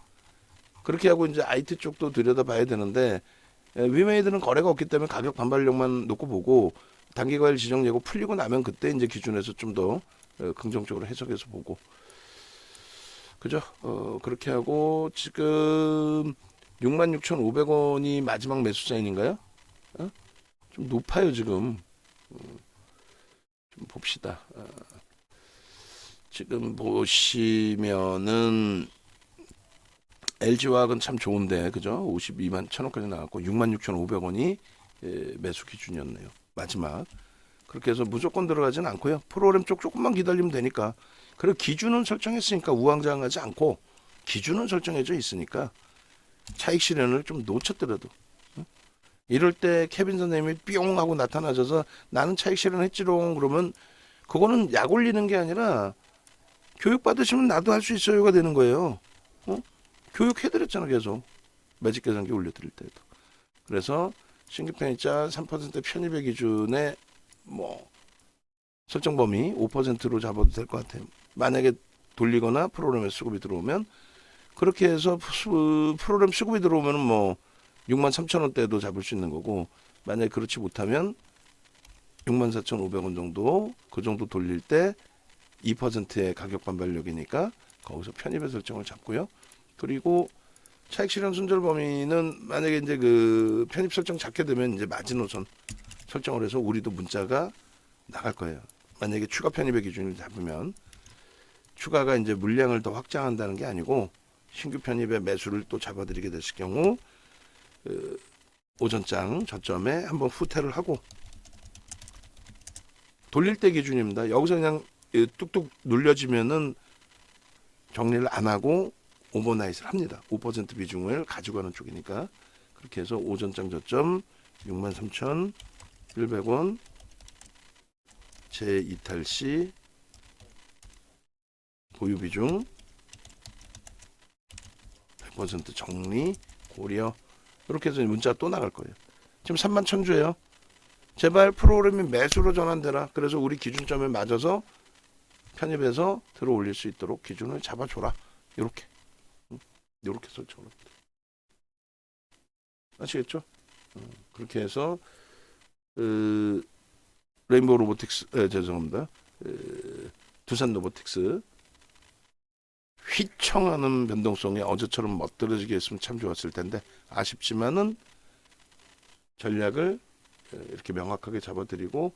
그렇게 하고 이제 IT 쪽도 들여다봐야 되는데 위메이드는 거래가 없기 때문에 가격 반발력만 놓고 보고 단기과일 지정 예고 풀리고 나면 그때 이제 기준에서 좀 더 긍정적으로 해석해서 보고 그죠? 그렇게 하고 지금 66,500원이 마지막 매수 사인인가요? 좀 높아요 지금. 좀 봅시다. 지금 보시면은 LG화학은 참 좋은데 그죠? 52만 1,000원까지 나왔고 66,500원이 매수 기준이었네요. 마지막. 그렇게 해서 무조건 들어가지는 않고요. 프로그램 쪽 조금만 기다리면 되니까. 그리고 기준은 설정했으니까 우왕좌왕하지 않고 기준은 설정해져 있으니까 차익 실현을 좀 놓쳤더라도 이럴 때 케빈 선생님이 뿅 하고 나타나셔서 나는 차익 실현했지롱 그러면 그거는 약 올리는 게 아니라 교육 받으시면 나도 할 수 있어요가 되는 거예요. 교육해드렸잖아 계속 매직 계산기 올려드릴 때도. 그래서 신규 편입자 3% 편입의 기준에 뭐 설정 범위 5%로 잡아도 될 것 같아요. 만약에 돌리거나 프로그램에 수급이 들어오면 그렇게 해서 프로그램 수급이 들어오면 뭐 63,000원대도 잡을 수 있는 거고 만약에 그렇지 못하면 64,500원 정도, 그 정도 돌릴 때 2%의 가격 반발력이니까 거기서 편입의 설정을 잡고요. 그리고 차익 실현 손절 범위는 만약에 이제 그 편입 설정 잡게 되면 이제 마지노선 설정을 해서 우리도 문자가 나갈 거예요. 만약에 추가 편입의 기준을 잡으면 추가가 이제 물량을 더 확장한다는 게 아니고 신규 편입의 매수를 또 잡아드리게 됐을 경우 오전장 저점에 한번 후퇴를 하고 돌릴 때 기준입니다. 여기서 그냥 뚝뚝 눌려지면은 정리를 안 하고 오버나잇을 합니다. 5% 비중을 가져가는 쪽이니까 그렇게 해서 오전장 저점 63,100원 제2탈 시 보유 비중 100% 정리 고려 이렇게 해서 문자 또 나갈 거예요. 지금 31,000주예요. 제발 프로그램이 매수로 전환되라. 그래서 우리 기준점에 맞아서 편입해서 들어 올릴 수 있도록 기준을 잡아줘라. 이렇게 설정을 합니다. 아시겠죠? 그렇게 해서 레인보우 로보틱스 죄송합니다. 두산 로보틱스 휘청하는 변동성에 어제처럼 멋들어지게 했으면 참 좋았을 텐데 아쉽지만은 전략을 이렇게 명확하게 잡아드리고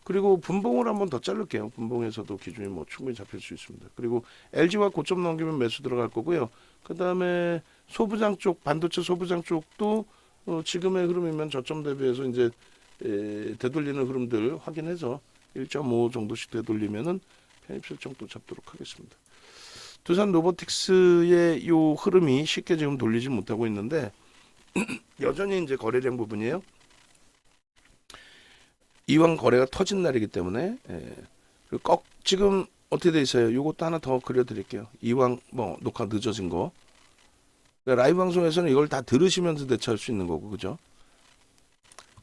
그리고 분봉을 한번 더 자를게요. 분봉에서도 기준이 뭐 충분히 잡힐 수 있습니다. 그리고 LG와 고점 넘기면 매수 들어갈 거고요. 그 다음에 소부장 쪽 반도체 소부장 쪽도 지금의 흐름이면 저점 대비해서 이제 되돌리는 흐름들 확인해서 1.5 정도씩 되돌리면은 편입 설정 또 잡도록 하겠습니다. 두산 로보틱스의 요 흐름이 쉽게 지금 돌리지 못하고 있는데 여전히 이제 거래량 부분이에요. 이왕 거래가 터진 날이기 때문에 그리고 지금 어떻게 돼 있어요? 요것도 하나 더 그려드릴게요. 이왕 뭐 녹화 늦어진 거 그러니까 라이브 방송에서는 이걸 다 들으시면서 대처할 수 있는 거고 그죠?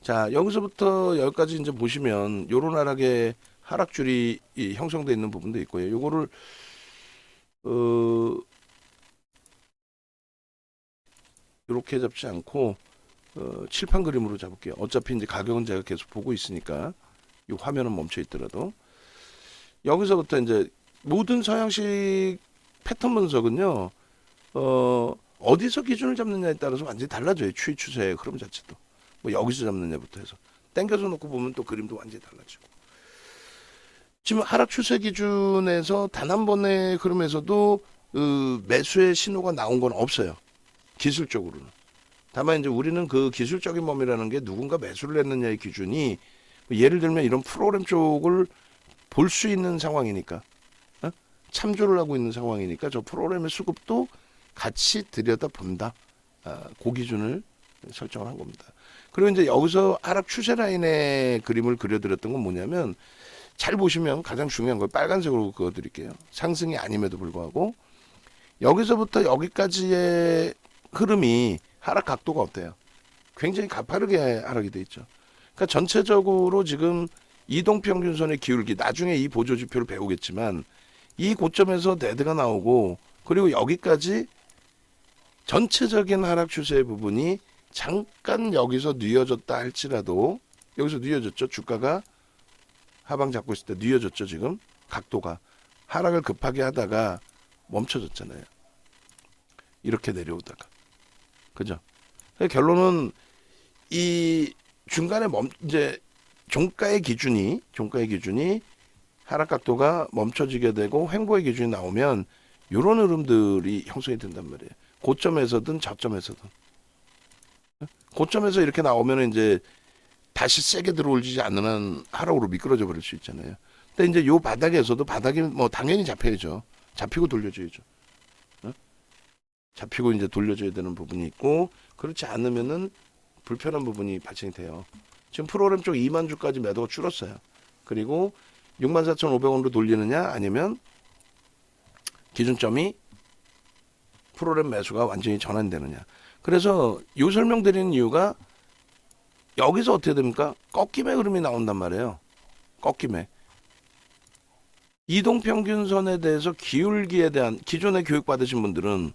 자 여기서부터 여기까지 이제 보시면 요런 하락의 하락줄이 형성되어 있는 부분도 있고요. 요거를 이렇게 잡지 않고 칠판 그림으로 잡을게요. 어차피 이제 가격은 제가 계속 보고 있으니까 이 화면은 멈춰 있더라도 여기서부터 이제 모든 서양식 패턴 분석은요 어디서 기준을 잡느냐에 따라서 완전히 달라져요. 추이 추세의 흐름 자체도 뭐 여기서 잡느냐부터 해서 당겨서 놓고 보면 또 그림도 완전히 달라지고 지금 하락 추세 기준에서 단 한 번의 흐름에서도 매수의 신호가 나온 건 없어요. 기술적으로는. 다만 이제 우리는 그 기술적인 범위라는 게 누군가 매수를 했느냐의 기준이 예를 들면 이런 프로그램 쪽을 볼 수 있는 상황이니까 참조를 하고 있는 상황이니까 저 프로그램의 수급도 같이 들여다 본다. 그 기준을 설정을 한 겁니다. 그리고 이제 여기서 하락 추세 라인의 그림을 그려드렸던 건 뭐냐면 잘 보시면 가장 중요한 걸 빨간색으로 그어드릴게요. 상승이 아님에도 불구하고 여기서부터 여기까지의 흐름이 하락 각도가 어때요? 굉장히 가파르게 하락이 돼 있죠. 그러니까 전체적으로 지금 이동평균선의 기울기 나중에 이 보조지표를 배우겠지만 이 고점에서 데드가 나오고 그리고 여기까지 전체적인 하락 추세의 부분이 잠깐 여기서 뉘어졌다 할지라도 여기서 뉘어졌죠. 주가가 하방 잡고 있을 때 뉘어졌죠. 지금 각도가 하락을 급하게 하다가 멈춰졌잖아요. 이렇게 내려오다가 그죠? 결론은 이 중간에 이제 종가의 기준이 하락 각도가 멈춰지게 되고 횡보의 기준이 나오면 이런 흐름들이 형성이 된단 말이에요. 고점에서든 저점에서든 고점에서 이렇게 나오면 이제 다시 세게 들어올지 않는 한 하락으로 미끄러져 버릴 수 있잖아요. 근데 이제 요 바닥에서도 바닥이 뭐 당연히 잡혀야죠. 잡히고 돌려줘야죠. 잡히고 이제 돌려줘야 되는 부분이 있고 그렇지 않으면은 불편한 부분이 발생이 돼요. 지금 프로그램 쪽 2만 주까지 매도가 줄었어요. 그리고 64,500원으로 돌리느냐 아니면 기준점이 프로그램 매수가 완전히 전환되느냐. 그래서 요 설명드리는 이유가 여기서 어떻게 됩니까? 꺾임의 흐름이 나온단 말이에요. 꺾임에. 이동평균선에 대해서 기울기에 대한 기존에 교육받으신 분들은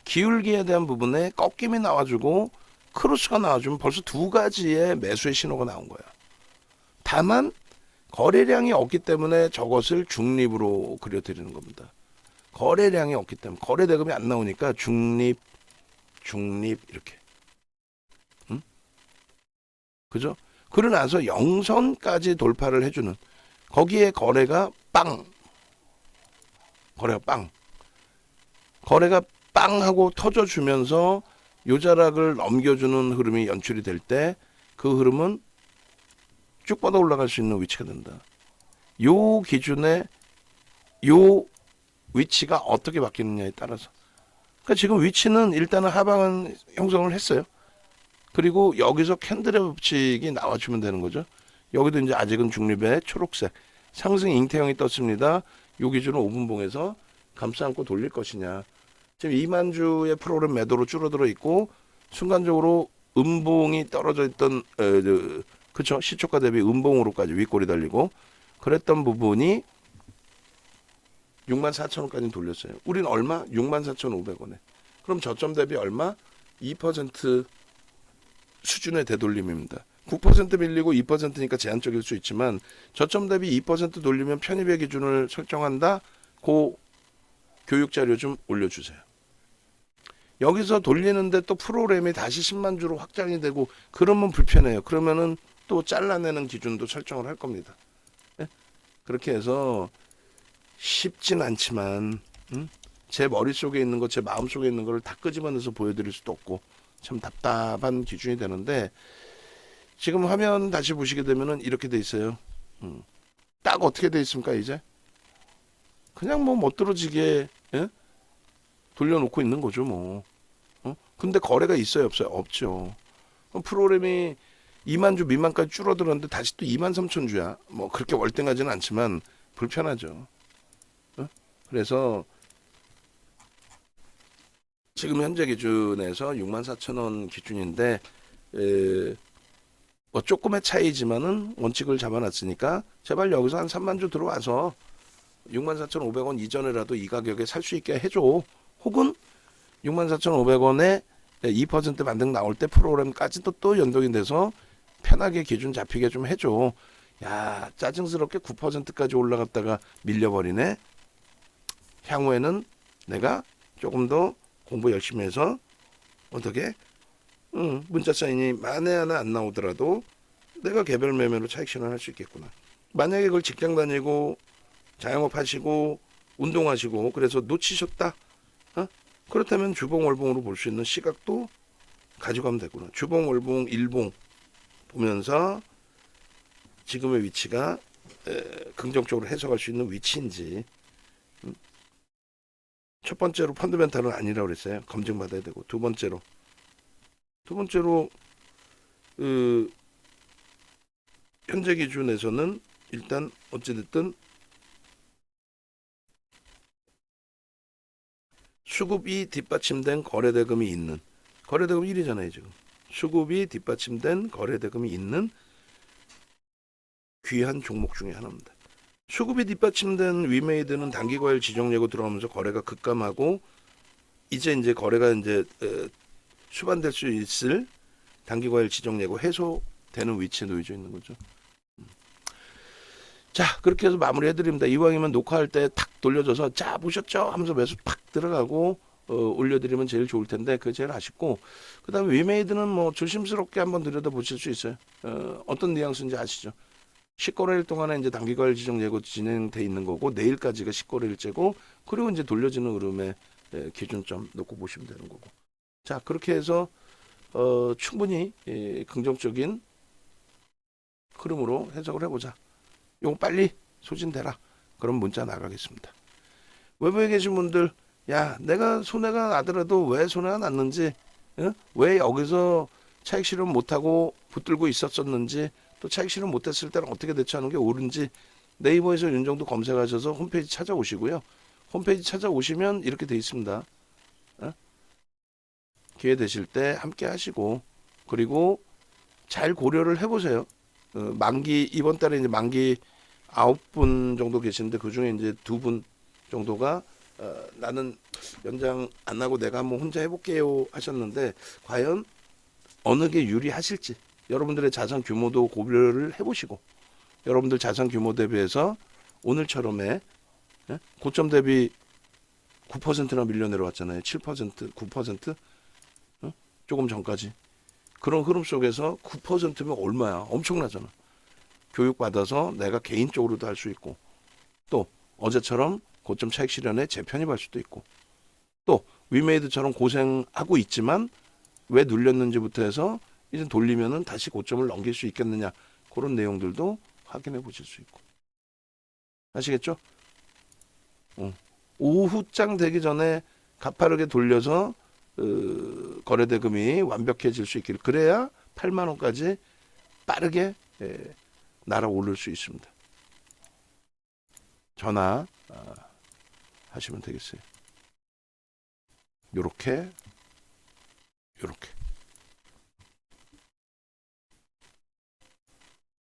기울기에 대한 부분에 꺾임이 나와주고 크로스가 나와주면 벌써 두 가지의 매수의 신호가 나온 거예요. 다만 거래량이 없기 때문에 저것을 중립으로 그려드리는 겁니다. 거래량이 없기 때문에 거래 대금이 안 나오니까 중립 이렇게. 응? 그죠? 그러고 나서 영선까지 돌파를 해주는 거기에 거래가 빵. 거래가 빵 하고 터져주면서 요자락을 넘겨주는 흐름이 연출이 될 때 그 흐름은 쭉 뻗어 올라갈 수 있는 위치가 된다. 요 기준에 요 위치가 어떻게 바뀌느냐에 따라서. 그러니까 지금 위치는 일단은 하방은 형성을 했어요. 그리고 여기서 캔들의 법칙이 나와주면 되는 거죠. 여기도 이제 아직은 중립의 초록색 상승 잉태형이 떴습니다. 요 기준을 5분봉에서 감싸 안고 돌릴 것이냐. 지금 2만 주의 프로그램 매도로 줄어들어 있고 순간적으로 음봉이 떨어져 있던 그쵸, 시초가 대비 음봉으로까지 윗골이 달리고 그랬던 부분이 64,000원까지 돌렸어요. 우린 얼마? 64,500원에. 그럼 저점 대비 얼마? 2% 수준의 되돌림입니다. 9% 밀리고 2%니까 제한적일 수 있지만 저점 대비 2% 돌리면 편입의 기준을 설정한다. 그 교육 자료 좀 올려주세요. 여기서 돌리는데 또 프로그램이 다시 10만 주로 확장이 되고 그러면 불편해요. 그러면은 또 잘라내는 기준도 설정을 할 겁니다. 네? 그렇게 해서 쉽진 않지만 제 머릿속에 있는 거, 제 마음속에 있는 거를 다 끄집어내서 보여드릴 수도 없고 참 답답한 기준이 되는데 지금 화면 다시 보시게 되면은 이렇게 돼 있어요. 딱 어떻게 돼 있습니까 이제? 그냥 뭐 멋들어지게 예? 돌려놓고 있는 거죠 뭐. 근데 거래가 있어요 없어요? 없죠. 프로그램이 2만 주 미만까지 줄어들었는데 다시 또 2만 3천 주야. 뭐 그렇게 월등하지는 않지만 불편하죠. 그래서 지금 현재 기준에서 64,000원 기준인데 뭐 조금의 차이지만은 원칙을 잡아놨으니까 제발 여기서 한 3만 주 들어와서 64,500원 이전에라도 이 가격에 살 수 있게 해줘. 혹은 64,500원에 2% 반등 나올 때 프로그램까지도 또 연동이 돼서 편하게 기준 잡히게 좀 해줘. 야, 짜증스럽게 9%까지 올라갔다가 밀려버리네. 향후에는 내가 조금 더 공부 열심히 해서 어떻게 문자 사인이 만에 하나 안 나오더라도 내가 개별 매매로 차익 실현할 수 있겠구나. 만약에 그걸 직장 다니고 자영업 하시고 운동하시고 그래서 놓치셨다. 그렇다면 주봉 월봉으로 볼 수 있는 시각도 가져가면 되구나. 주봉 월봉 일봉 보면서 지금의 위치가 긍정적으로 해석할 수 있는 위치인지. 첫 번째로 펀드멘탈은 아니라고 그랬어요. 검증받아야 되고 두 번째로 현재 기준에서는 일단 어찌됐든 수급이 뒷받침된 거래대금이 있는 거래대금 1위잖아요 지금. 수급이 뒷받침된 거래대금이 있는 귀한 종목 중에 하나입니다. 수급이 뒷받침된 위메이드는 단기과열 지정예고 들어가면서 거래가 급감하고 이제 거래가 이제 수반될 수 있을 단기과열 지정예고 해소되는 위치에 놓여져 있는 거죠. 자, 그렇게 해서 마무리해드립니다. 이왕이면 녹화할 때 탁 돌려줘서 자 보셨죠 하면서 매수 팍 들어가고 올려드리면 제일 좋을 텐데 그게 제일 아쉽고, 그 다음에 위메이드는 뭐 조심스럽게 한번 들여다보실 수 있어요. 어떤 뉘앙스인지 아시죠? 10거래일 동안에 이제 단기과열 지정 예고 진행돼 있는 거고 내일까지가 10거래일째고 그리고 이제 돌려지는 흐름에 기준점 놓고 보시면 되는 거고. 자, 그렇게 해서 충분히 긍정적인 흐름으로 해석을 해보자. 요거 빨리 소진되라. 그럼 문자 나가겠습니다. 외부에 계신 분들, 야, 내가 손해가 나더라도 왜 손해가 났는지, 왜 여기서 차익 실현 못하고 붙들고 있었었는지, 또 차익 실현 못했을 때는 어떻게 대처하는 게 옳은지 네이버에서 윤정도 검색하셔서 홈페이지 찾아오시고요. 홈페이지 찾아오시면 이렇게 돼 있습니다. 기회 되실 때 함께 하시고, 그리고 잘 고려를 해보세요. 만기 이번 달에 이제 만기 9분 정도 계시는데 그 중에 이제 2분 정도가 나는 연장 안 하고 내가 한번 혼자 해볼게요 하셨는데 과연 어느 게 유리하실지 여러분들의 자산 규모도 고려를 해보시고 여러분들 자산 규모 대비해서 오늘처럼의 고점 대비 9%나 밀려 내려왔잖아요. 7%, 9%? 조금 전까지. 그런 흐름 속에서 9%면 얼마야? 엄청나잖아. 교육받아서 내가 개인적으로도 할 수 있고, 또 어제처럼 고점 차익 실현에 재편입할 수도 있고, 또 위메이드처럼 고생하고 있지만 왜 눌렸는지부터 해서 이제 돌리면은 다시 고점을 넘길 수 있겠느냐, 그런 내용들도 확인해 보실 수 있고. 아시겠죠? 오후장 되기 전에 가파르게 돌려서 거래대금이 완벽해질 수 있기를, 그래야 8만 원까지 빠르게 날아오를 수 있습니다. 전화 하시면 되겠어요. 요렇게